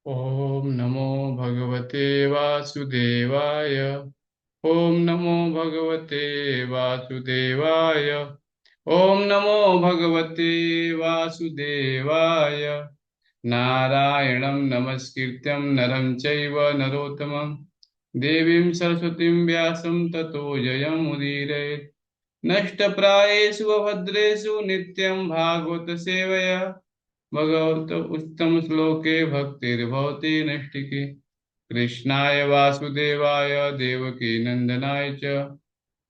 ओम नमो भगवते वासुदेवाय। ओम नमो भगवते वासुदेवाय। ओम नमो भगवते वासुदेवाय। नारायणं नमस्कृत्यं नरं चैव नरोत्तमं देवीं सरस्वतीं व्यासं ततो जयमुदीरयेत्। नष्टप्रायेषु भद्रेषु नित्यं भागवत सेवया भगवत उत्तम श्लोके भक्तिर्भवति नैष्टिकी। कृष्णाय वासुदेवाय देवकी नंदनाय च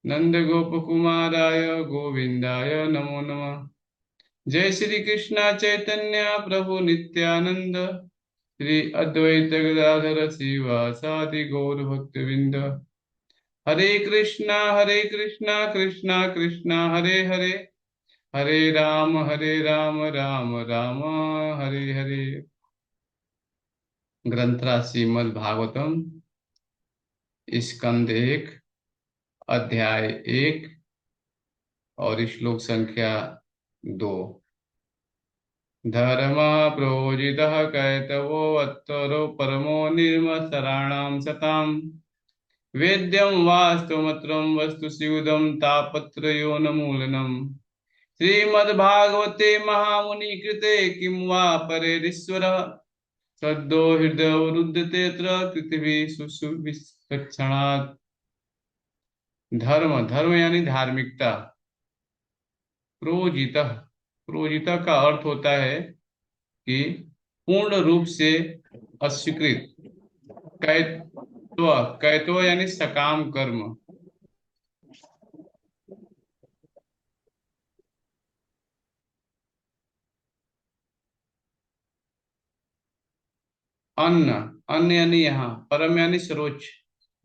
नंदगोपकुमाराय गोविंदाय नमो नमः। जय श्री कृष्ण चैतन्य प्रभु नित्यानंद श्री अद्वैत गदाधर शिवासादि गौर भक्तविंद। हरे कृष्णा कृष्णा कृष्णा हरे हरे, हरे राम राम राम हरे हरे। ग्रंथराज श्रीमद् भागवतम, स्कंद एक, अध्याय एक और श्लोक संख्या 2। धर्म प्रोजित कैतवो अत्तरो परमो निर्मत्सराणां सताम् वेद्यं वास्तवमत्रं वस्तु शिवदं तापत्रयोन्मूलनम्। श्रीमद्भागवते महामुनि कृते किं वा परेरीश्वरः सद्यो हृदय त्र पृथ्वी सुसुविचक्षणात्। धर्म, धर्म यानी धार्मिकता। प्रोजित, प्रोजित का अर्थ होता है कि पूर्ण रूप से अस्वीकृत। कैत्व, कैत्व यानी सकाम कर्म। अन्न, अन्न यानी यहाँ परम यानी सर्वोच्च।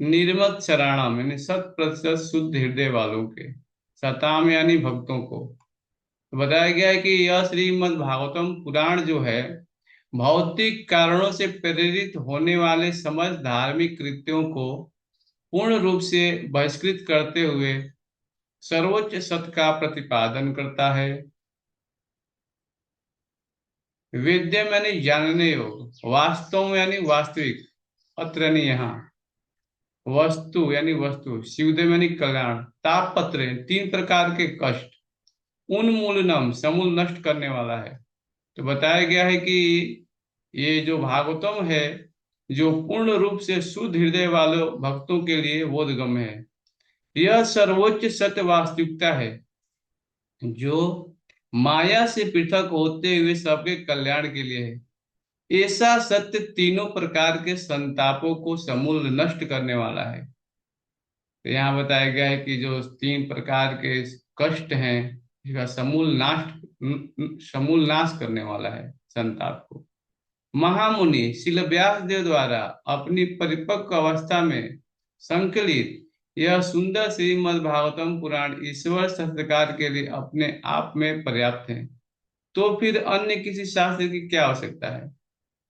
निर्मत शराणाम यानी 100% शुद्ध हृदय वालों के। सताम यानी भक्तों को। तो बताया गया है कि यह श्रीमद् भागवतम पुराण जो है भौतिक कारणों से प्रेरित होने वाले समस्त धार्मिक कृत्यों को पूर्ण रूप से बहिष्कृत करते हुए सर्वोच्च सत्य का प्रतिपादन करता है। वेद्यम यानी जानने योग, वास्तव यानी वास्तविक, अत्र यानी यहाँ, वस्तु यानी वस्तु, शिवदेव यानी कल्याण, तापत्र तीन प्रकार के कष्ट, उन्मूलनम समूल नष्ट करने वाला है। तो बताया गया है कि ये जो भागवतम है जो पूर्ण रूप से शुद्ध हृदय वाले भक्तों के लिए बोधगम्य है। यह सर्वोच्च सत्य वास्तविकता है जो माया से पृथक होते हुए सबके कल्याण के लिए है। ऐसा सत्य तीनों प्रकार के संतापों को समूल नष्ट करने वाला है। तो यहाँ बताया गया है कि जो तीन प्रकार के कष्ट हैं इसका समूल नाश करने वाला है संताप को। महामुनि शिल व्यासदेव द्वारा अपनी परिपक्व अवस्था में संकलित यह सुंदर श्रीमद् भागवतम पुराण ईश्वर सत्कार के लिए अपने आप में पर्याप्त है। तो फिर अन्य किसी शास्त्र की क्या आवश्यकता है।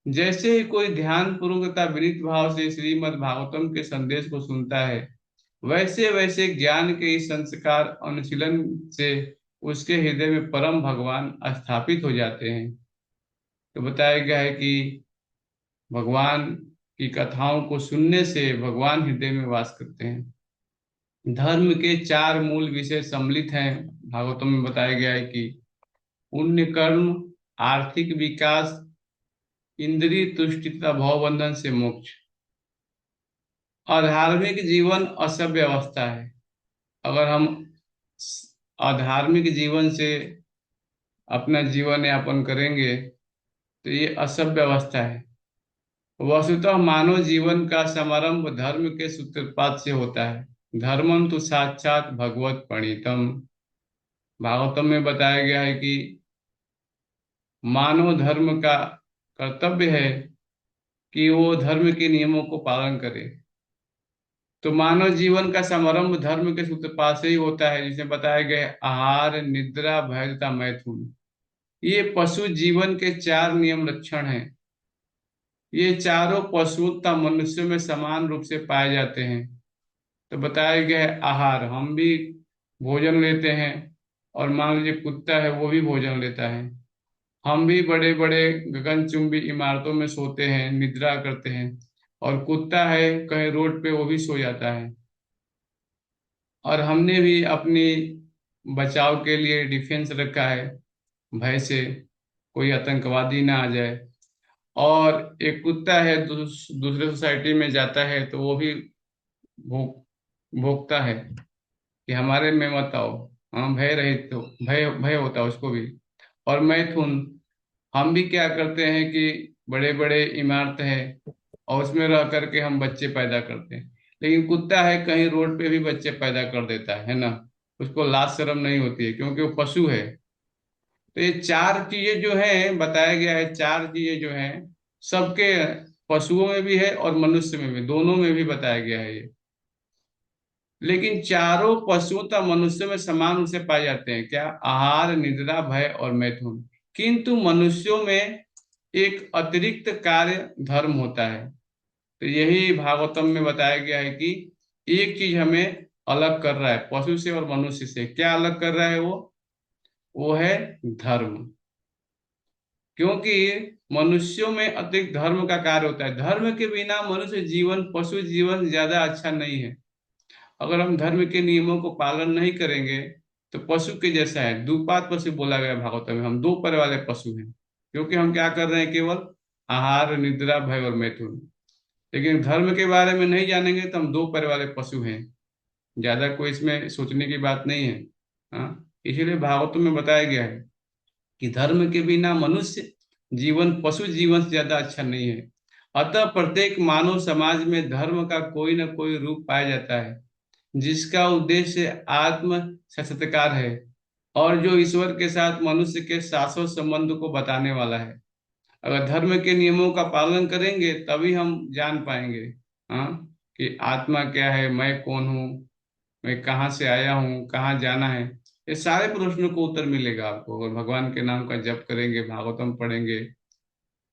जैसे ही कोई ध्यान पूर्वक तथा विनीत भाव से श्रीमद् भागवतम के संदेश को सुनता है वैसे वैसे ज्ञान के इस संस्कार अनुशीलन से उसके हृदय में परम भगवान स्थापित हो जाते हैं। तो बताया गया है कि भगवान की कथाओं को सुनने से भगवान हृदय में वास करते हैं। धर्म के चार मूल विषय सम्मिलित हैं। भागवतम में बताया गया है कि पुण्य कर्म, आर्थिक विकास, इंद्रिय तुष्टि तथा भवबंधन से मोक्ष। अधार्मिक जीवन असभ्य अवस्था है। अगर हम अधार्मिक जीवन से अपना जीवन यापन करेंगे तो ये असभ्य अवस्था है। वस्तुतः मानव जीवन का समारंभ धर्म के सूत्रपात से होता है। धर्मम तो साक्षात भगवत प्रणीतम। भागवतम में बताया गया है कि मानव धर्म का कर्तव्य है कि वो धर्म के नियमों को पालन करे। तो मानव जीवन का समारंभ धर्म के सूत्रपात से ही होता है, जिसमें बताया गया है आहार, निद्रा, भय तथा मैथुन। ये पशु जीवन के चार नियम लक्षण हैं। ये चारों पशुओं तथा मनुष्यों में समान रूप से पाए जाते हैं। तो बताया गया है आहार, हम भी भोजन लेते हैं और मान लीजिए कुत्ता है वो भी भोजन लेता है। हम भी बड़े बड़े गगनचुंबी इमारतों में सोते हैं, निद्रा करते हैं, और कुत्ता है कहीं रोड पे वो भी सो जाता है। और हमने भी अपनी बचाव के लिए डिफेंस रखा है, भय से कोई आतंकवादी ना आ जाए। और एक कुत्ता है दूसरे सोसाइटी में जाता है तो वो भी भौंक भौंकता है कि हमारे में मत आओ। हाँ, भय रहित तो भय भय होता है उसको भी। और मैथुन, हम भी क्या करते हैं कि बड़े बड़े इमारत है और उसमें रह करके हम बच्चे पैदा करते हैं। लेकिन कुत्ता है कहीं रोड पे भी बच्चे पैदा कर देता है ना। उसको लाज शर्म नहीं होती है क्योंकि वो पशु है। तो ये चार चीजें जो हैं बताया गया है, चार चीजें जो हैं सबके, पशुओं में भी है और मनुष्य में भी, दोनों में भी बताया गया है ये। लेकिन चारों पशुओं तथा मनुष्य में समान रूप से पाए जाते हैं, क्या? आहार, निद्रा, भय और मैथुन। किंतु मनुष्यों में एक अतिरिक्त कार्य धर्म होता है। तो यही भागवतम में बताया गया है कि एक चीज हमें अलग कर रहा है पशु से और मनुष्य से। क्या अलग कर रहा है वो है धर्म। क्योंकि मनुष्यों में अतिरिक्त धर्म का कार्य होता है। धर्म के बिना मनुष्य जीवन, पशु जीवन ज्यादा अच्छा नहीं है। अगर हम धर्म के नियमों को पालन नहीं करेंगे तो पशु के जैसा है। दुपात पशु बोला गया है भागवत में, हम दो पैर वाले पशु हैं। क्योंकि हम क्या कर रहे हैं? केवल आहार, निद्रा, भय और मैथुन। लेकिन धर्म के बारे में नहीं जानेंगे तो हम दो पैर वाले पशु हैं। ज्यादा कोई इसमें सोचने की बात नहीं है। हाँ, इसीलिए भागवत में बताया गया है कि धर्म के बिना मनुष्य जीवन पशु जीवन से ज्यादा अच्छा नहीं है। अतः प्रत्येक मानव समाज में धर्म का कोई न कोई रूप पाया जाता है, जिसका उद्देश्य आत्म साक्षात्कार है और जो ईश्वर के साथ मनुष्य के शाश्वत संबंध को बताने वाला है। अगर धर्म के नियमों का पालन करेंगे तभी हम जान पाएंगे, हाँ, कि आत्मा क्या है, मैं कौन हूँ, मैं कहाँ से आया हूँ, कहाँ जाना है। ये सारे प्रश्नों को उत्तर मिलेगा आपको अगर भगवान के नाम का जप करेंगे, भागवतम पढ़ेंगे,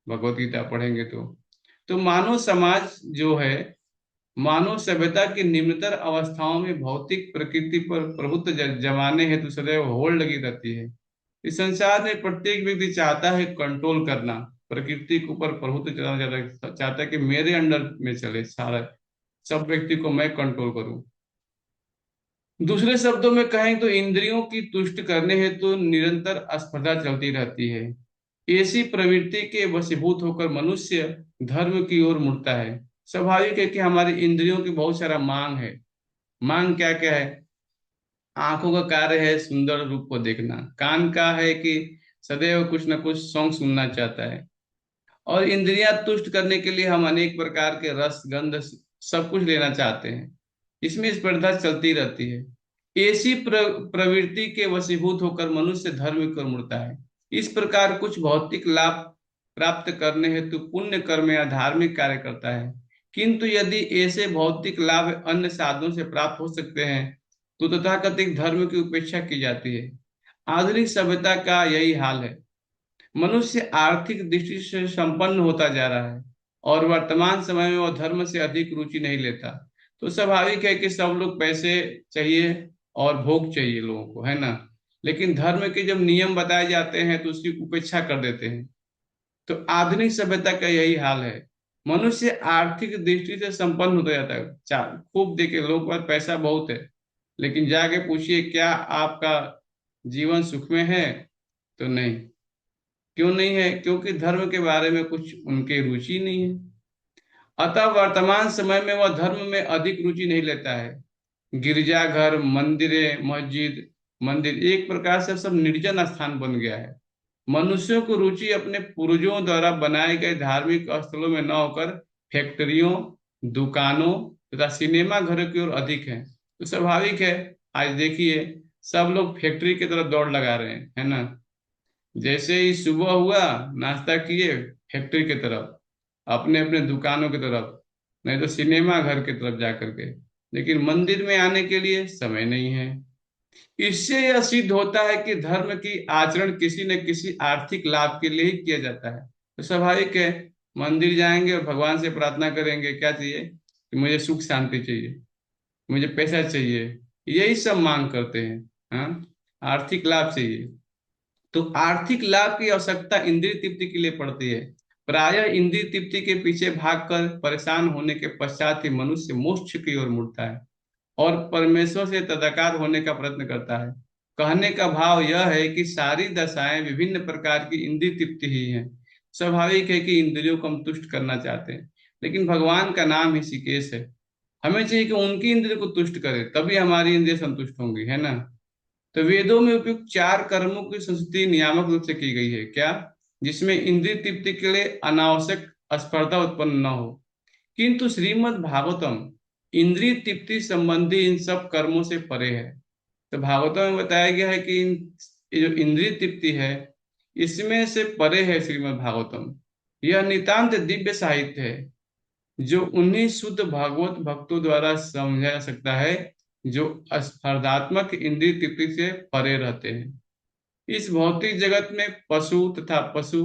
भगवत गीता पढ़ेंगे तो मानव समाज जो है, मानव सभ्यता की निम्नतर अवस्थाओं में भौतिक प्रकृति पर प्रभुत्व जमाने हेतु सदैव होड़ लगी रहती है। इस संसार में प्रत्येक व्यक्ति चाहता है कंट्रोल करना, प्रकृति के ऊपर प्रभुत्व चलाना चाहता है कि मेरे अंडर में चले सारा, सब व्यक्ति को मैं कंट्रोल करूं। दूसरे शब्दों में कहें तो इंद्रियों की तुष्ट करने हेतु निरंतर स्पर्धा चलती रहती है। ऐसी प्रवृत्ति के वशीभूत होकर मनुष्य धर्म की ओर मुड़ता है। स्वाभाविक है कि हमारी इंद्रियों की बहुत सारा मांग है। मांग क्या क्या है? आंखों का कार्य है सुंदर रूप को देखना, कान का है कि सदैव कुछ न कुछ सॉन्ग सुनना चाहता है, और इंद्रियां तुष्ट करने के लिए हम अनेक प्रकार के रस, गंध, सब कुछ लेना चाहते हैं। इसमें स्पर्धा चलती रहती है। ऐसी प्रवृत्ति के वशीभूत होकर मनुष्य धर्म की ओर मुड़ता है। इस प्रकार कुछ भौतिक लाभ प्राप्त करने हेतु पुण्य कर्म या धार्मिक कार्य करता है। किंतु यदि ऐसे भौतिक लाभ अन्य साधनों से प्राप्त हो सकते हैं तो तथाकथित धर्म की उपेक्षा की जाती है। आधुनिक सभ्यता का यही हाल है। मनुष्य आर्थिक दृष्टि से संपन्न होता जा रहा है और वर्तमान समय में वह धर्म से अधिक रुचि नहीं लेता। तो स्वाभाविक है कि सब लोग पैसे चाहिए और भोग चाहिए लोगों को, है ना। लेकिन धर्म के जब नियम बताए जाते हैं तो उसकी उपेक्षा कर देते हैं। तो आधुनिक सभ्यता का यही हाल है। मनुष्य आर्थिक दृष्टि से संपन्न होता जाता है, खूब देखे लोग के पास पैसा बहुत है, लेकिन जाके पूछिए क्या आपका जीवन सुख में है? तो नहीं। क्यों नहीं है? क्योंकि धर्म के बारे में कुछ उनके रुचि नहीं है। अतः वर्तमान समय में वह धर्म में अधिक रुचि नहीं लेता है। गिरजाघर, मंदिरें, मस्जिद, मंदिर एक प्रकार से सब निर्जन स्थान बन गया है। मनुष्यों को रुचि अपने पूर्वजों द्वारा बनाए गए धार्मिक स्थलों में न होकर फैक्ट्रियों, दुकानों तथा सिनेमा घरों की ओर अधिक है। तो स्वाभाविक है, आज देखिए सब लोग फैक्ट्री की तरफ दौड़ लगा रहे हैं, है ना। जैसे ही सुबह हुआ, नाश्ता किए, फैक्ट्री की तरफ, अपने अपने दुकानों की तरफ, नहीं तो सिनेमा घर की तरफ जा करके। लेकिन मंदिर में आने के लिए समय नहीं है। इससे यह सिद्ध होता है कि धर्म की आचरण किसी न किसी आर्थिक लाभ के लिए ही किया जाता है। तो स्वाभाविक है, मंदिर जाएंगे और भगवान से प्रार्थना करेंगे क्या चाहिए? कि मुझे सुख शांति चाहिए, मुझे पैसा चाहिए, यही सब मांग करते हैं। हाँ, आर्थिक लाभ चाहिए। तो आर्थिक लाभ की आवश्यकता इंद्रिय तृप्ति के लिए पड़ती है। प्रायः इंद्रिय तृप्ति के पीछे भागकर परेशान होने के पश्चात ही मनुष्य मोक्ष की ओर मुड़ता है और परमेश्वर से तदाकार होने का प्रयत्न करता है। कहने का भाव यह है कि सारी दशाएं विभिन्न प्रकार की इंद्रिय तृप्ति ही हैं। स्वाभाविक है कि इंद्रियों को हम तुष्ट करना चाहते हैं, लेकिन भगवान का नाम ही ऋषिकेश है। हमें चाहिए कि उनकी इंद्रिय को तुष्ट करें, तभी हमारी इंद्रिय संतुष्ट होंगी, है ना। तो वेदों में उपयुक्त 4 कर्मों की संस्तुति नियामक रूप से की गई है, क्या, जिसमें इंद्रिय तृप्ति के लिए अनावश्यक स्पर्धा उत्पन्न न हो। किंतु श्रीमद् भागवतम इंद्रिय तृप्ति संबंधी इन सब कर्मों से परे है। तो भागवतम में बताया गया है कि ये जो इंद्रिय तृप्ति है, इसमें से परे है श्रीमद् भागवतम। यह नितांत दिव्य साहित्य है, जो उन्हीं शुद्ध भागवत भक्तों द्वारा समझा जा सकता है जो स्पर्धात्मक इंद्रिय तृप्ति से परे रहते हैं। इस भौतिक जगत में पशु तथा पशु,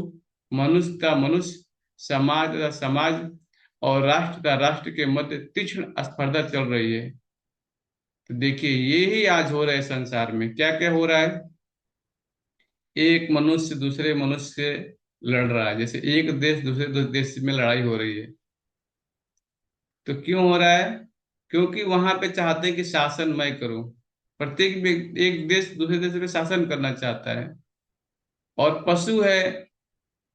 मनुष्य तथा मनुष्य, समाज तथा समाज और राष्ट्र तथा राष्ट्र के मध्य तीक्ष्ण स्पर्धा चल रही है। तो देखिए, ये ही आज हो रहा है संसार में। क्या क्या हो रहा है? एक मनुष्य दूसरे मनुष्य से लड़ रहा है, जैसे एक देश दूसरे देश में लड़ाई हो रही है। तो क्यों हो रहा है? क्योंकि वहां पे चाहते हैं कि शासन मैं करूं। एक देश दूसरे देश पे शासन करना चाहता है। और पशु है,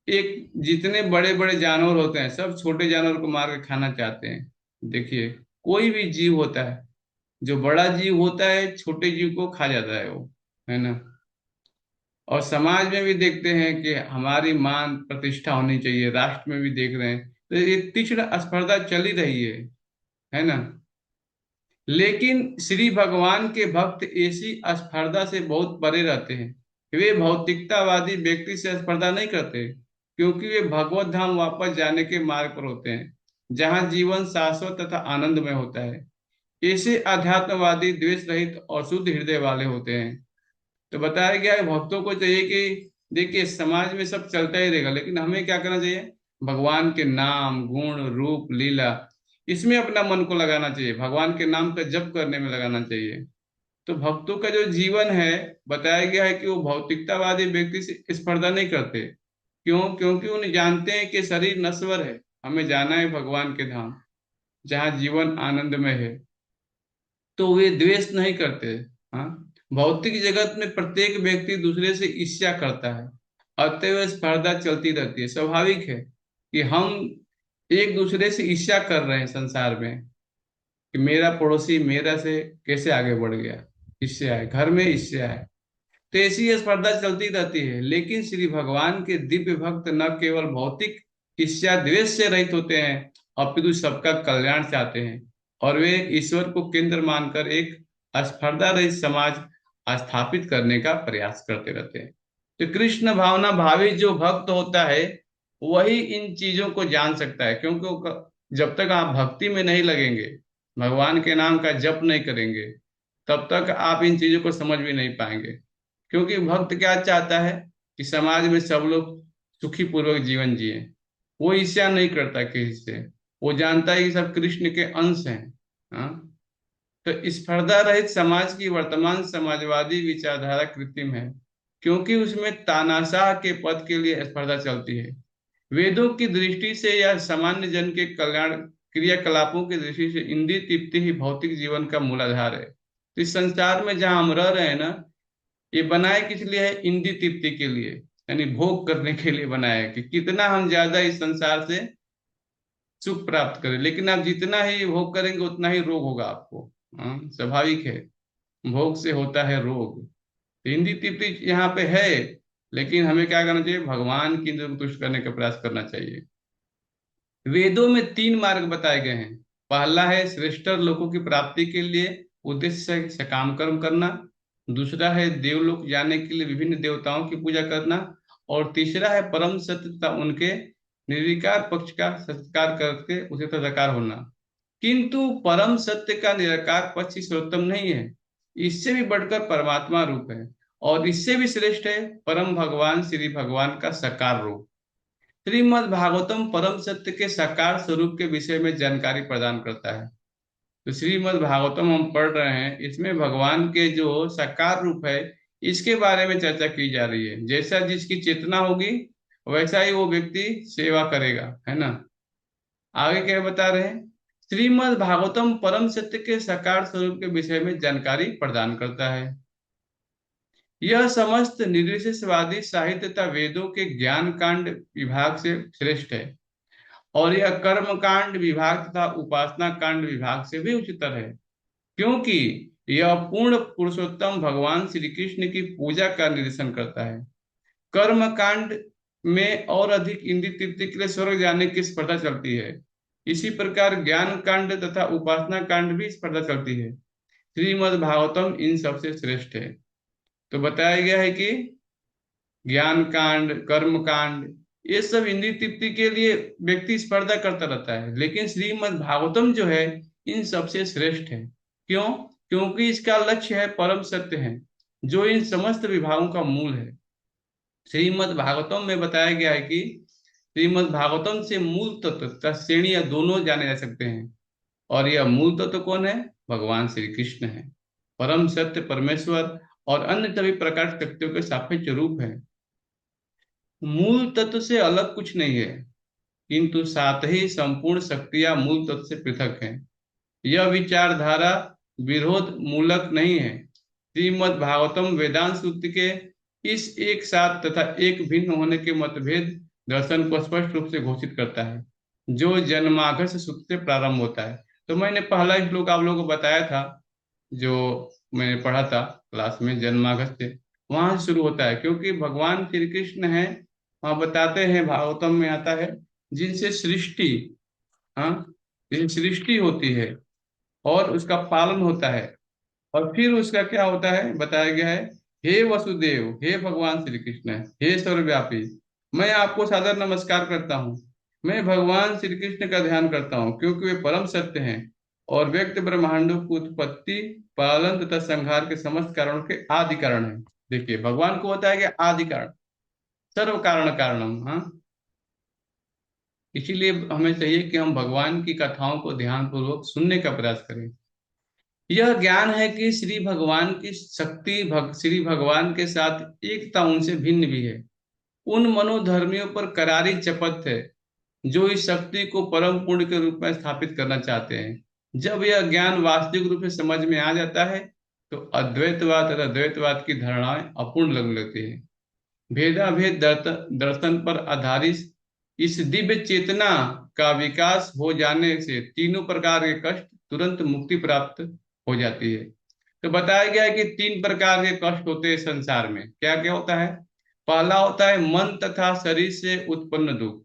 एक जितने बड़े बड़े जानवर होते हैं सब छोटे जानवर को मार के खाना चाहते हैं। देखिए, कोई भी जीव होता है, जो बड़ा जीव होता है छोटे जीव को खा जाता है वो, है ना। और समाज में भी देखते हैं कि हमारी मान प्रतिष्ठा होनी चाहिए, राष्ट्र में भी देख रहे हैं, तो ये तीक्ष्ण स्पर्धा चल ही रही है ना। लेकिन श्री भगवान के भक्त ऐसी स्पर्धा से बहुत परे रहते हैं। वे भौतिकतावादी व्यक्ति से स्पर्धा नहीं करते, क्योंकि वे भगवत धाम वापस जाने के मार्ग पर होते हैं, जहाँ जीवन शाश्वत तथा आनंदमय होता है। ऐसे अध्यात्मवादी द्वेष रहित और शुद्ध हृदय वाले होते हैं। तो बताया गया है भक्तों को चाहिए कि देखिए, समाज में सब चलता ही रहेगा, लेकिन हमें क्या करना चाहिए? भगवान के नाम, गुण, रूप, लीला, इसमें अपना मन को लगाना चाहिए, भगवान के नाम का जप करने में लगाना चाहिए। तो भक्तों का जो जीवन है, बताया गया है कि वो भौतिकतावादी व्यक्ति से स्पर्धा नहीं करते। क्यों? क्योंकि उन्हें जानते हैं कि शरीर नश्वर है, हमें जाना है भगवान के धाम, जहाँ जीवन आनंदमय है। तो वे द्वेष नहीं करते। हाँ, भौतिक जगत में प्रत्येक व्यक्ति दूसरे से ईर्ष्या करता है, अतएव स्पर्धा चलती रहती है। स्वाभाविक है कि हम एक दूसरे से ईर्ष्या कर रहे हैं संसार में, कि मेरा पड़ोसी मेरा से कैसे आगे बढ़ गया, ईर्ष्या है, घर में ईर्ष्या है। तो ऐसी ये स्पर्धा चलती रहती है। लेकिन श्री भगवान के दिव्य भक्त न केवल भौतिक ईर्ष्या द्वेष से रहित होते हैं, अपितु सबका कल्याण चाहते हैं, और वे ईश्वर को केंद्र मानकर एक स्पर्धा रहित समाज स्थापित करने का प्रयास करते रहते हैं। तो कृष्ण भावना भावी जो भक्त होता है, वही इन चीजों को जान सकता है। क्योंकि जब तक आप भक्ति में नहीं लगेंगे, भगवान के नाम का जप नहीं करेंगे, तब तक आप इन चीजों को समझ भी नहीं पाएंगे। क्योंकि भक्त क्या चाहता है? कि समाज में सब लोग सुखी पूर्वक जीवन जिए। वो ईर्ष्या नहीं करता किसी से, वो जानता है कि सब कृष्ण के अंश हैं। हाँ, तो स्पर्धा रहित समाज की वर्तमान समाजवादी विचारधारा कृत्रिम है, क्योंकि उसमें तानाशाह के पद के लिए स्पर्धा चलती है। वेदों की दृष्टि से या सामान्य जन के कल्याण क्रियाकलापों की दृष्टि से इंद्रिय तृप्ति ही भौतिक जीवन का मूलाधार है। तो इस संसार में जहां हम रह रहे हैं ना, ये बनाए किस लिए है? इंद्रिय तृप्ति के लिए, यानी भोग करने के लिए बनाया है, कि कितना हम ज्यादा इस संसार से सुख प्राप्त करें। लेकिन आप जितना ही भोग करेंगे उतना ही रोग होगा आपको। हाँ, स्वाभाविक है, भोग से होता है रोग। तो इंद्रिय तृप्ति यहाँ पे है, लेकिन हमें क्या करना चाहिए? भगवान की इंद्रिय को तुष्ट करने का प्रयास करना चाहिए। वेदों में 3 मार्ग बताए गए हैं। पहला है श्रेष्ठ लोगों की प्राप्ति के लिए उद्देश्य से सकाम कर्म करना। दूसरा है देवलोक जाने के लिए विभिन्न देवताओं की पूजा करना। और तीसरा है परम सत्य तथा उनके निर्विकार पक्ष का सत्कार करके उसे तदाकार होना। किंतु परम सत्य का निराकार पक्ष ही सर्वोत्तम नहीं है, इससे भी बढ़कर परमात्मा रूप है, और इससे भी श्रेष्ठ है परम भगवान श्री भगवान का साकार रूप। श्रीमद् भागवतम परम सत्य के साकार स्वरूप के विषय में जानकारी प्रदान करता है। तो श्रीमद् भागवतम हम पढ़ रहे हैं, इसमें भगवान के जो साकार रूप है, इसके बारे में चर्चा की जा रही है। जैसा जिसकी चेतना होगी वैसा ही वो व्यक्ति सेवा करेगा, है ना। आगे क्या बता रहे हैं, श्रीमद् भागवतम परम सत्य के साकार स्वरूप के विषय में जानकारी प्रदान करता है। यह समस्त निर्विशेषवादी साहित्य तथा वेदों के ज्ञान कांड विभाग से श्रेष्ठ है, और यह कर्म कांड विभाग तथा उपासना कांड विभाग से भी उच्चतर है, क्योंकि यह पूर्ण पुरुषोत्तम भगवान श्री कृष्ण की पूजा का निर्देशन करता है। कर्म कांड में और अधिक इंद्रिय तृप्ति के लिए स्वर्ग जाने की स्पर्धा चलती है। इसी प्रकार ज्ञान कांड तथा उपासना कांड भी स्पर्धा चलती है। श्रीमद् भागवतम इन सबसे श्रेष्ठ है। तो बताया गया है कि ज्ञान कांड, कर्म कांड, ये सब इंद्रिय तृप्ति के लिए व्यक्ति स्पर्धा करता रहता है, लेकिन श्रीमद् भागवतम जो है इन सबसे श्रेष्ठ है। क्यों? क्योंकि इसका लक्ष्य है परम सत्य है, जो इन समस्त विभागों का मूल है। श्रीमद् भागवतम में बताया गया है कि श्रीमद् भागवतम से मूल तत्व तथा श्रेणियां दोनों जाने जा सकते हैं, और यह मूल तत्व कौन है? भगवान श्री कृष्ण है। परम सत्य परमेश्वर और अन्य सभी प्रकार शक्तियों के सापेक्ष रूप है। मूल तत्व से अलग कुछ नहीं है, किंतु साथ ही संपूर्ण शक्तियां मूल तत्व से पृथक हैं। यह विचारधारा विरोध मूलक नहीं है। श्रीमद् भागवतम वेदांत सूत्र के इस एक साथ तथा एक भिन्न होने के मतभेद दर्शन को स्पष्ट रूप से घोषित करता है, जो जन्मागस सूत्र से प्रारंभ होता है। तो मैंने पहला श्लोक आप लोगों को बताया था, जो मैंने पढ़ा था क्लास में, जन्मागस से वहां से शुरू होता है, क्योंकि भगवान श्री कृष्ण है, वहां बताते हैं, भागवतम में आता है, जिनसे सृष्टि, हाँ, जिनसे सृष्टि होती है और उसका पालन होता है, और फिर उसका क्या होता है बताया गया है। हे वसुदेव, हे भगवान श्री कृष्ण, हे सर्वव्यापी, मैं आपको सादर नमस्कार करता हूँ। मैं भगवान श्री कृष्ण का ध्यान करता हूँ, क्योंकि वे परम सत्य हैं और व्यक्त ब्रह्मांडों की उत्पत्ति, पालन तथा संहार के समस्त कारणों के आदि कारण है। देखिए, भगवान को बताया गया आदि कारण, सर्व कारण कारणम। हाँ, इसीलिए हमें चाहिए कि हम भगवान की कथाओं को ध्यानपूर्वक सुनने का प्रयास करें। यह ज्ञान है कि श्री भगवान की शक्ति श्री भगवान के साथ एकता उनसे भिन्न भी है। उन मनोधर्मियों पर करारी चपत है जो इस शक्ति को परम पुण्य के रूप में स्थापित करना चाहते हैं। जब यह ज्ञान वास्तविक रूप से समझ में आ जाता है तो अद्वैतवाद तथा द्वैतवाद की धारणाएं अपूर्ण लगने लगती है। भेदाभेद दर्शन पर आधारित इस दिव्य चेतना का विकास हो जाने से तीनों प्रकार के कष्ट तुरंत मुक्ति प्राप्त हो जाती है। तो बताया गया है कि तीन प्रकार के कष्ट होते हैं संसार में। क्या क्या होता है? पहला होता है मन तथा शरीर से उत्पन्न दुख।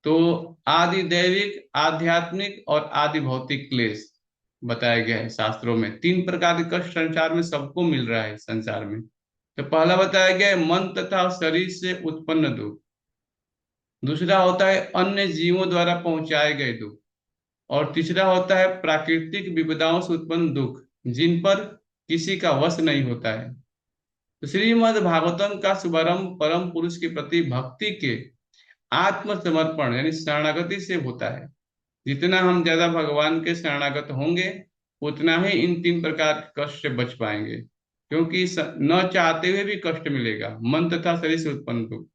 तो आदि दैविक, आध्यात्मिक और आदि भौतिक क्लेश बताया गया है शास्त्रों में। तीन प्रकार के कष्ट संसार में सबको मिल रहा है संसार में। तो पहला बताया गया है मन तथा शरीर से उत्पन्न दुख। दूसरा होता है अन्य जीवों द्वारा पहुंचाए गए दुख। और तीसरा होता है प्राकृतिक विपदाओं से उत्पन्न दुख, जिन पर किसी का वश नहीं होता है। तो श्रीमद् भागवतम का शुभारंभ परम पुरुष के प्रति भक्ति के आत्मसमर्पण यानी शरणागति से होता है। जितना हम ज्यादा भगवान के शरणागत होंगे, उतना ही इन तीन प्रकार के कष्ट से बच पाएंगे, क्योंकि न चाहते हुए भी कष्ट मिलेगा। मन तथा शरीर से उत्पन्न दुख,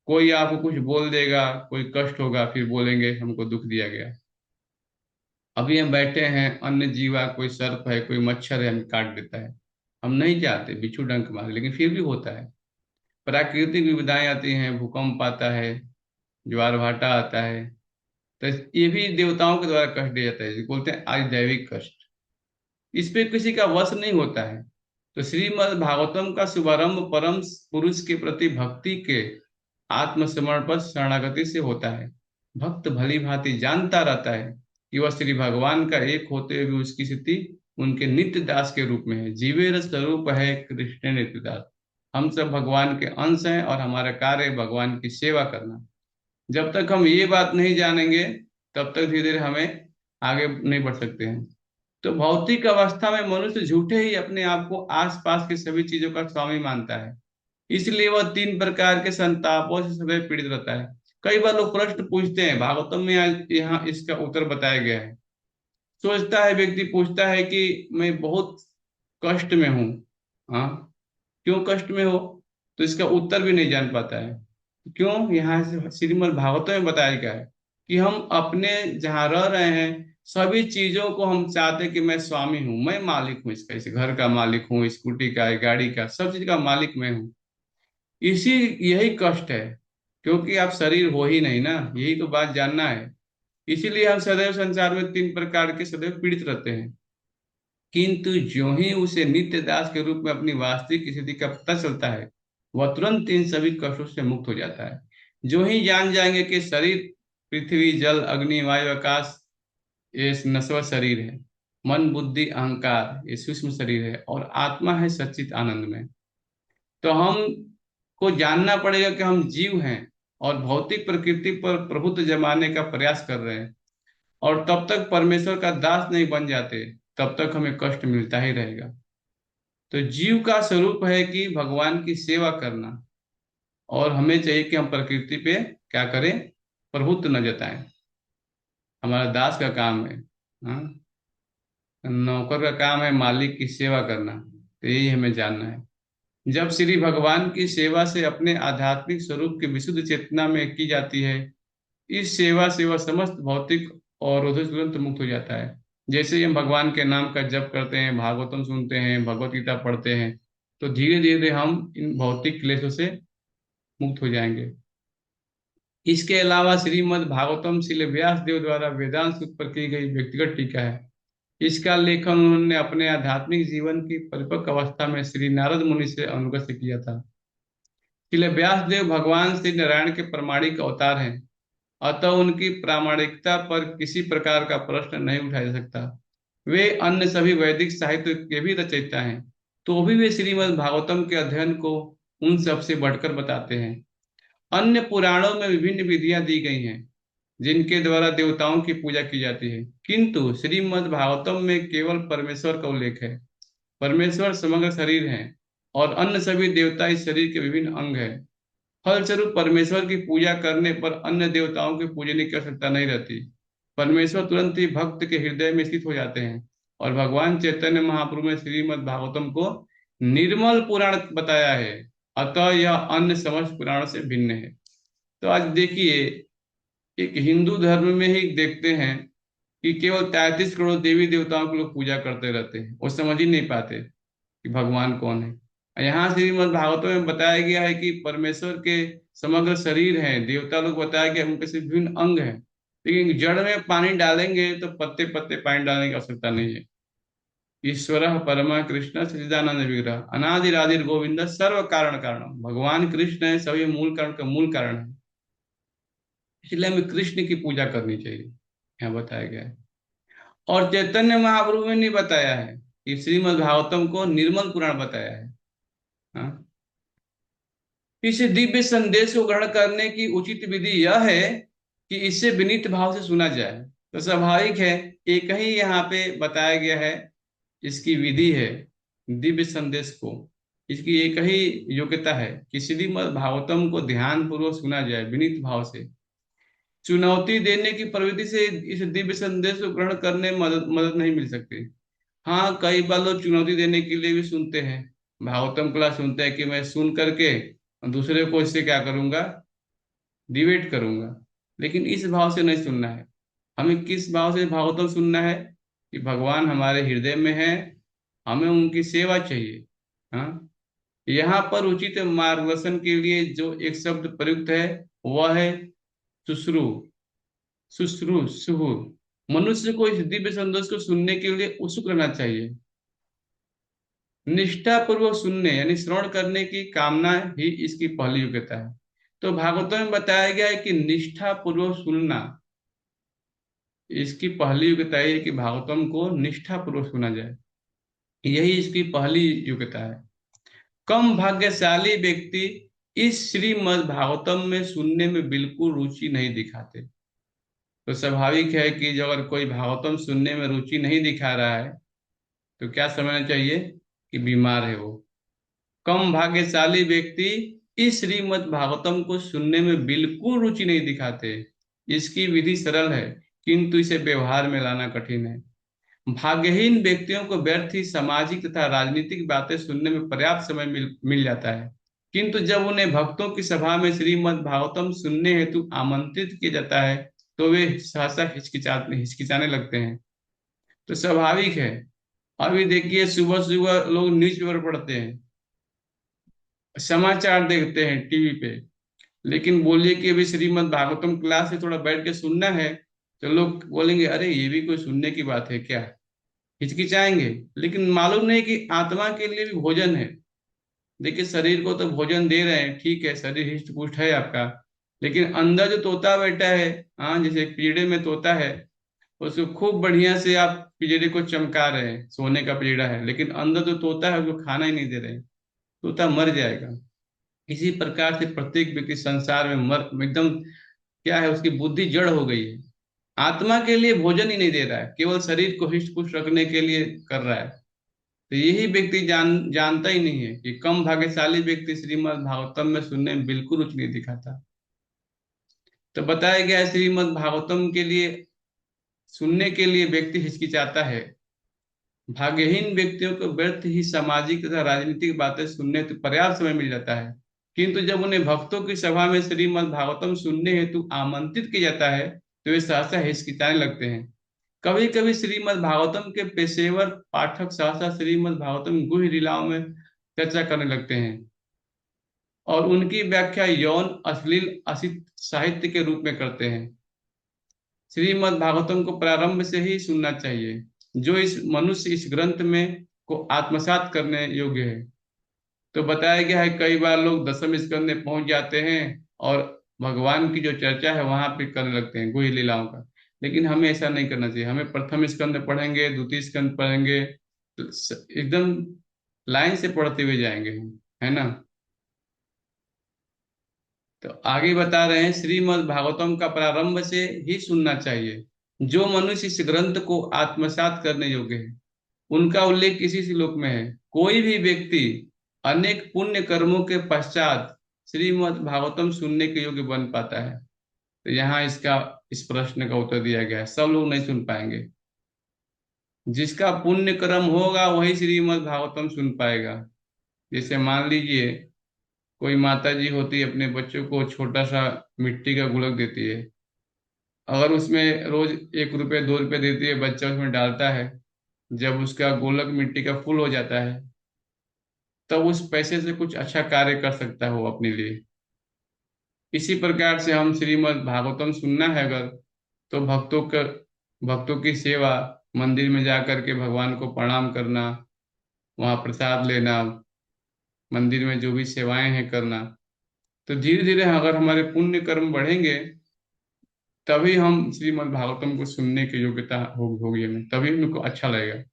कोई आपको कुछ बोल देगा, कोई कष्ट होगा, फिर बोलेंगे हमको दुख दिया गया। अभी हम बैठे हैं, अन्य जीवा, कोई सर्प है, कोई मच्छर है, हमें काट देता है, हम नहीं चाहते, बिच्छू डंक मारे, लेकिन फिर भी होता है। प्राकृतिक विपदाएं आती हैं, भूकंप आता है, ज्वार भाटा आता है, तो ये भी देवताओं के द्वारा कष्ट दिया जाता है, जिसे बोलते हैं आधिदैविक कष्ट। इस पे किसी का वश नहीं होता है। तो श्रीमद् भागवतम का शुभारंभ परम पुरुष के प्रति भक्ति के आत्मसमर्पण शरणागति से होता है। भक्त भली भांति जानता रहता है कि वह श्री भगवान का एक होते हुए भी उसकी स्थिति उनके नित्य दास के रूप में है। जीवेर स्वरूप है कृष्ण नित्य दास। हम सब भगवान के अंश हैं और हमारा कार्य है भगवान की सेवा करना। जब तक हम ये बात नहीं जानेंगे, तब तक धीरे धीरे हमें आगे नहीं बढ़ सकते हैं। तो भौतिक अवस्था में मनुष्य झूठे ही अपने आप को आसपास की सभी चीजों का स्वामी मानता है, इसलिए वह तीन प्रकार के संतापों से सदैव पीड़ित रहता है। कई बार लोग प्रश्न पूछते हैं, भागवतम में यहाँ इसका उत्तर बताया गया है। सोचता है व्यक्ति, पूछता है कि मैं बहुत कष्ट में हूँ, हाँ, क्यों कष्ट में हो? तो इसका उत्तर भी नहीं जान पाता है। क्यों? यहाँ से श्रीमद् भागवत में बताया गया है कि हम अपने जहाँ रह रहे हैं सभी चीजों को हम चाहते हैं कि मैं स्वामी हूँ, मैं मालिक हूँ इसका, इस घर का मालिक हूँ, स्कूटी का, गाड़ी का, सब चीज का मालिक मैं हूँ। इसी यही कष्ट है, क्योंकि आप शरीर हो ही नहीं ना, यही तो बात जानना है। इसीलिए हम सदैव संसार में तीन प्रकार के सदैव पीड़ित रहते हैं। किंतु ज्यों ही उसे नित्य दास के रूप में अपनी वास्तविक स्थिति का पता चलता है, वह तुरंत इन सभी कष्टों से मुक्त हो जाता है। जो ही जान जाएंगे कि शरीर पृथ्वी जल अग्नि वायु आकाश ये नश्वर शरीर है, मन बुद्धि अहंकार ये सूक्ष्म शरीर है, और आत्मा है सच्चित आनंद में, तो हम को जानना पड़ेगा कि हम जीव हैं और भौतिक प्रकृति पर प्रभुत्व जमाने का प्रयास कर रहे हैं। और तब तक परमेश्वर का दास नहीं बन जाते, तब तक हमें कष्ट मिलता ही रहेगा। तो जीव का स्वरूप है कि भगवान की सेवा करना, और हमें चाहिए कि हम प्रकृति पे क्या करें? प्रभुत्व न जताएं। हमारा दास का काम है, हाँ, नौकर का काम है मालिक की सेवा करना। तो यही हमें जानना है। जब श्री भगवान की सेवा से अपने आध्यात्मिक स्वरूप की विशुद्ध चेतना में की जाती है, इस सेवा से वह समस्त भौतिक और उधर तुरंत मुक्त हो जाता है। जैसे ही हम भगवान के नाम का जप करते हैं, भागवतम सुनते हैं, भगवत गीता पढ़ते हैं, तो धीरे धीरे हम इन भौतिक क्लेशों से मुक्त हो जाएंगे। इसके अलावा श्रीमद् भागवतम श्री व्यास देव द्वारा वेदांत सूत्र पर की गई व्यक्तिगत टीका है। इसका लेखन उन्होंने अपने आध्यात्मिक जीवन की परिपक्व अवस्था में श्री नारद मुनि से अनुगत से किया था। श्री व्यास देव भगवान श्री नारायण के प्रामाणिक अवतार हैं, अतः उनकी प्रामाणिकता पर किसी प्रकार का प्रश्न नहीं उठाया जा सकता। वे अन्य सभी वैदिक साहित्य के भी रचयिता हैं, तो भी वे श्रीमद् भागवतम के अध्ययन को उन सबसे बढ़कर बताते हैं। अन्य पुराणों में विभिन्न विधियां दी गई हैं जिनके द्वारा देवताओं की पूजा की जाती है, किंतु श्रीमद् भागवतम में केवल परमेश्वर का उल्लेख है। परमेश्वर समग्र शरीर है और अन्य सभी देवता इस शरीर के विभिन्न अंग है। फलस्वरूप परमेश्वर की पूजा करने पर अन्य देवताओं की पूजने की आवश्यकता नहीं रहती। परमेश्वर तुरंत ही भक्त के हृदय में स्थित हो जाते हैं। और भगवान चैतन्य महाप्रभु ने श्रीमद् भागवतम को निर्मल पुराण बताया है, अतः यह अन्य समस्त पुराणों से भिन्न है। तो आज देखिए, एक हिंदू धर्म में ही देखते हैं कि केवल 33 करोड़ देवी देवताओं की लोग पूजा करते रहते हैं, वो समझ ही नहीं पाते कि भगवान कौन है। यहाँ श्रीमद् भागवत में बताया गया है कि परमेश्वर के समग्र शरीर है, देवता लोग बताया गया उनके सिर्फ विभिन्न अंग हैं, लेकिन जड़ में पानी डालेंगे तो पत्ते पत्ते पानी डालने की आवश्यकता नहीं है। ईश्वर परमा कृष्ण सच्चिदानंद विग्रह अनादिरादिर गोविंद सर्व कारण कारण, भगवान कृष्ण है, सभी मूल कारण का मूल कारण है। इसलिए हमें कृष्ण की पूजा करनी चाहिए, यहाँ बताया गया है। और चैतन्य महाप्रभु ने नहीं बताया है कि श्रीमद् भागवतम को निर्मल पुराण बताया है। हाँ? इस दिव्य संदेश को ग्रहण करने की उचित विधि यह है कि इसे विनीत भाव से सुना जाए। तो स्वाभाविक है, एक ही यहाँ पे बताया गया है, इसकी विधि है दिव्य संदेश को, इसकी एक ही योग्यता है कि श्रीमद् भागवतम को ध्यान पूर्वक सुना जाए विनीत भाव से। चुनौती देने की प्रवृत्ति से इस दिव्य संदेश को ग्रहण करने में मदद नहीं मिल सकती। हाँ, कई बार लोग चुनौती देने के लिए भी सुनते हैं, भागवतम क्लास सुनते हैं कि मैं सुन करके दूसरे को इससे क्या करूंगा, डिबेट करूंगा। लेकिन इस भाव से नहीं सुनना है। हमें किस भाव से भागवतम सुनना है? कि भगवान हमारे हृदय में है, हमें उनकी सेवा चाहिए। हाँ, यहाँ पर उचित मार्गदर्शन के लिए जो एक शब्द प्रयुक्त है वह है शुश्रू। शुश्रू सुहू। मनुष्य को इस दिव्य संदेश को सुनने के लिए उत्सुक रहना चाहिए। निष्ठा पूर्वक सुनने यानी श्रवण करने की कामना ही इसकी पहली योग्यता है। तो भागवतों में बताया गया है कि निष्ठा पूर्वक सुनना, इसकी पहली योग्यता है कि भागवतम को निष्ठा पूर्वक सुना जाए, यही इसकी पहली योग्यता है। कम भाग्यशाली व्यक्ति इस श्रीमद् भागवतम में सुनने में बिल्कुल रुचि नहीं दिखाते। तो स्वाभाविक है कि जो अगर कोई भागवतम सुनने में रुचि नहीं दिखा रहा है, तो क्या समझना चाहिए कि बीमार है वो। कम भाग्यशाली व्यक्ति इस श्रीमद् भागवतम को सुनने में बिल्कुल रुचि नहीं दिखाते। इसकी विधि सरल है, किंतु इसे व्यवहार में लाना कठिन है। भाग्यहीन व्यक्तियों को व्यर्थ ही सामाजिक तथा राजनीतिक बातें सुनने में पर्याप्त समय मिल जाता है, किंतु जब उन्हें भक्तों की सभा में श्रीमद् भागवतम सुनने हेतु आमंत्रित किया जाता है तो वे सहसा हिचकिचाने लगते हैं। तो स्वाभाविक है। अभी देखिए, सुबह सुबह लोग न्यूज़पेपर पढ़ते हैं, समाचार देखते हैं टीवी पे, लेकिन बोलिए कि अभी श्रीमद् भागवतम क्लास से थोड़ा बैठ के सुनना है, तो लोग बोलेंगे अरे ये भी कोई सुनने की बात है क्या, हिचकिचाएंगे। लेकिन मालूम नहीं कि आत्मा के लिए भी भोजन है। देखिए, शरीर को तो भोजन दे रहे हैं, ठीक है, शरीर हिष्ट पुष्ट है आपका, लेकिन अंदर जो तोता बैठा है, हाँ, जैसे एक पिंजड़े में तोता है, उसको खूब बढ़िया से आप पिंजड़े को चमका रहे हैं, सोने का पिंजड़ा है, लेकिन अंदर जो तोता है उसको खाना ही नहीं दे रहे हैं, तोता मर जाएगा। इसी प्रकार से प्रत्येक व्यक्ति संसार में मर एकदम, क्या है, उसकी बुद्धि जड़ हो गई है, आत्मा के लिए भोजन ही नहीं दे रहा है, केवल शरीर को हिष्ट पुष्ट रखने के लिए कर रहा है। तो यही व्यक्ति जानता ही नहीं है कि कम भाग्यशाली व्यक्ति श्रीमद् भागवतम में सुनने में बिल्कुल रुचि नहीं दिखाता। तो बताया गया है श्रीमद् भागवतम के लिए सुनने के लिए व्यक्ति हिचकिचाता है। भाग्यहीन व्यक्तियों को व्यर्थ ही सामाजिक तथा राजनीतिक बातें सुनने तो पर्याप्त समय मिल जाता है, किंतु जब उन्हें भक्तों की सभा में श्रीमद् भागवतम सुनने हेतु आमंत्रित किया जाता है तो वे सहसा हिचकिचाने लगते हैं। कभी कभी श्रीमद् भागवतम के पेशेवर पाठक सहसा श्रीमद् भागवतम गुह्य लीलाओं में चर्चा करने लगते हैं और उनकी व्याख्या यौन अश्लील असित साहित्य के रूप में करते हैं। श्रीमद् भागवतम को प्रारंभ से ही सुनना चाहिए, जो इस मनुष्य इस ग्रंथ में को आत्मसात करने योग्य है। तो बताया गया है कई बार लोग दसम स्कंद में पहुंच जाते हैं और भगवान की जो चर्चा है वहां पे करने लगते हैं गुह्य लीलाओं का, लेकिन हमें ऐसा नहीं करना चाहिए। हमें प्रथम स्कंद पढ़ेंगे, द्वितीय स्कंद पढ़ेंगे, तो एकदम लाइन से पढ़ते हुए जाएंगे हम, है ना। तो आगे बता रहे हैं श्रीमद् भागवतम का प्रारंभ से ही सुनना चाहिए, जो मनुष्य इस ग्रंथ को आत्मसात करने योग्य है। उनका उल्लेख इसी श्लोक में है। कोई भी व्यक्ति अनेक पुण्य कर्मों के पश्चात श्रीमद् भागवतम सुनने के योग्य बन पाता है। तो यहाँ इस प्रश्न का उत्तर दिया गया है, सब लोग नहीं सुन पाएंगे। जिसका पुण्य कर्म होगा वही श्रीमद् भागवतम सुन पाएगा। जैसे मान लीजिए कोई माता जी होती है, अपने बच्चों को छोटा सा मिट्टी का गुलक देती है, अगर उसमें रोज 1 रुपये 2 रुपये देती है, बच्चा उसमें डालता है, जब उसका गोलक मिट्टी का फुल हो जाता है तब उस पैसे से कुछ अच्छा कार्य कर सकता है वो अपने लिए। इसी प्रकार से हम श्रीमद् भागवतम सुनना है अगर, तो भक्तों की सेवा, मंदिर में जा करके भगवान को प्रणाम करना, वहाँ प्रसाद लेना, मंदिर में जो भी सेवाएं हैं करना, तो धीरे धीरे अगर हमारे पुण्य कर्म बढ़ेंगे तभी हम श्रीमद् भागवतम को सुनने की योग्यता होगी हमें, तभी उनको अच्छा लगेगा।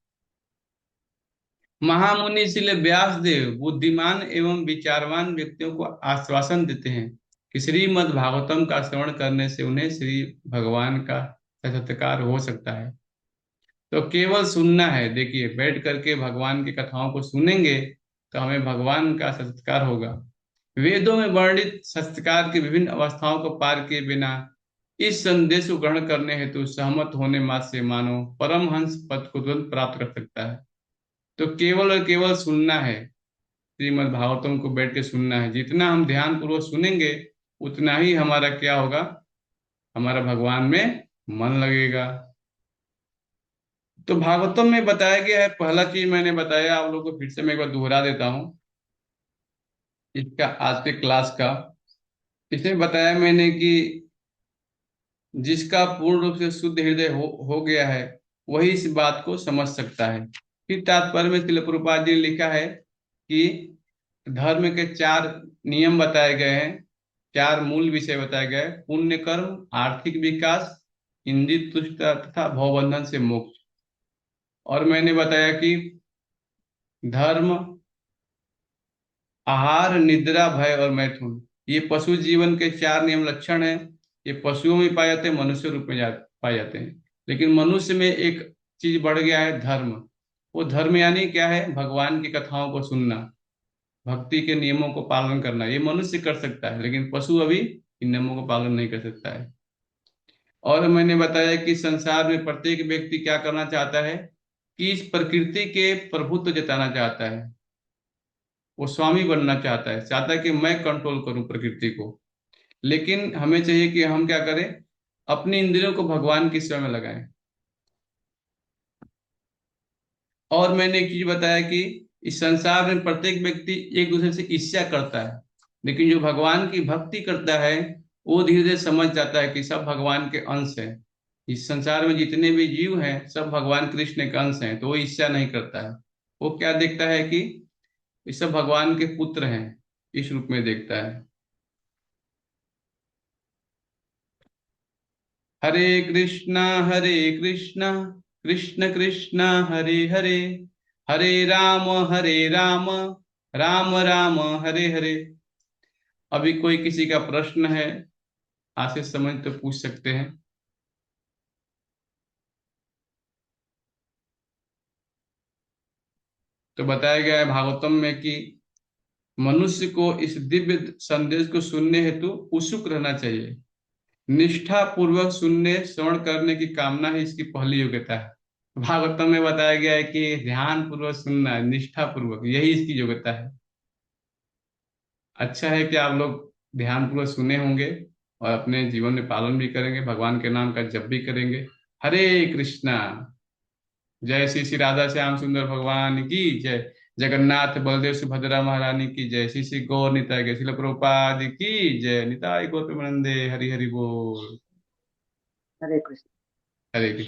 महामुनि इसलिए व्यास देव बुद्धिमान एवं विचारवान व्यक्तियों को आश्वासन देते हैं कि श्रीमद् भागवतम का श्रवण करने से उन्हें श्री भगवान का साक्षात्कार हो सकता है। तो केवल सुनना है, देखिए बैठ करके भगवान की कथाओं को सुनेंगे तो हमें भगवान का साक्षात्कार होगा। वेदों में वर्णित संस्कार की विभिन्न अवस्थाओं को पार किए बिना इस संदेश को ग्रहण करने हेतु सहमत होने मात्र से मानव परमहंस पद को तुरंत प्राप्त कर सकता है। तो केवल और केवल सुनना है, श्रीमद् भागवतम को बैठ के सुनना है। जितना हम ध्यान पूर्वक सुनेंगे उतना ही हमारा क्या होगा, हमारा भगवान में मन लगेगा। तो भागवतम में बताया गया है, पहला चीज मैंने बताया, आप लोगों को फिर से मैं एक बार दोहरा देता हूँ इसका, आज के क्लास का। इसमें बताया मैंने कि जिसका पूर्ण रूप से शुद्ध हृदय हो गया है वही इस बात को समझ सकता है। फिर तात्पर्य में श्रील प्रभुपाद जी ने लिखा है कि धर्म के 4 नियम बताए गए हैं, 4 मूल विषय बताए गए हैं: पुण्य कर्म, आर्थिक विकास, इंद्रिय तुष्टता तथा भवबंधन से मोक्ष। और मैंने बताया कि धर्म, आहार, निद्रा, भय और मैथुन, ये पशु जीवन के 4 नियम लक्षण हैं। ये पशुओं में पाए जाते हैं, मनुष्य रूप में पाए जाते हैं। लेकिन मनुष्य में एक चीज बढ़ गया है, धर्म। वो धर्म यानी क्या है? भगवान की कथाओं को सुनना, भक्ति के नियमों को पालन करना। ये मनुष्य कर सकता है, लेकिन पशु अभी इन नियमों का पालन नहीं कर सकता है। और मैंने बताया कि संसार में प्रत्येक व्यक्ति क्या करना चाहता है? कि इस प्रकृति के प्रभुत्व जताना चाहता है। वो स्वामी बनना चाहता है कि मैं कंट्रोल करूं प्रकृति को। लेकिन हमें चाहिए कि हम क्या करें, अपनी इंद्रियों को भगवान की सेवा में लगाएं। और मैंने एक चीज बताया कि इस संसार में प्रत्येक व्यक्ति एक दूसरे से ईर्ष्या करता है, लेकिन जो भगवान की भक्ति करता है वो धीरे धीरे समझ जाता है कि सब भगवान के अंश हैं। इस संसार में जितने भी जीव हैं सब भगवान कृष्ण के अंश हैं, तो वो ईर्ष्या नहीं करता है। वो क्या देखता है कि ये सब भगवान के पुत्र हैं, इस रूप में देखता है। हरे कृष्णा हरे कृष्णा कृष्ण कृष्णा हरे हरे, हरे राम राम राम हरे हरे। अभी कोई किसी का प्रश्न है, आशीष समझ तो पूछ सकते हैं। तो बताया गया है भागवतम में कि मनुष्य को इस दिव्य संदेश को सुनने हेतु उत्सुक रहना चाहिए। निष्ठा पूर्वक सुनने श्रवण करने की कामना ही इसकी पहली योग्यता है। भागवतम में बताया गया है कि ध्यान पूर्वक सुनना है, निष्ठा पूर्वक, यही इसकी योग्यता है। अच्छा है कि आप लोग ध्यान पूर्वक सुने होंगे और अपने जीवन में पालन भी करेंगे, भगवान के नाम का जप भी करेंगे। हरे कृष्णा। जय श्री श्री राधा श्याम सुंदर भगवान की जय। जगन्नाथ बलदेव सुभद्रा महारानी की जय। श्री श्री गौर निताय गए श्रील प्रभुपाद की जय। निताय गौर प्रेमानंदे। हरि हरि बोल। हरे कृष्ण। हरे कृष्ण।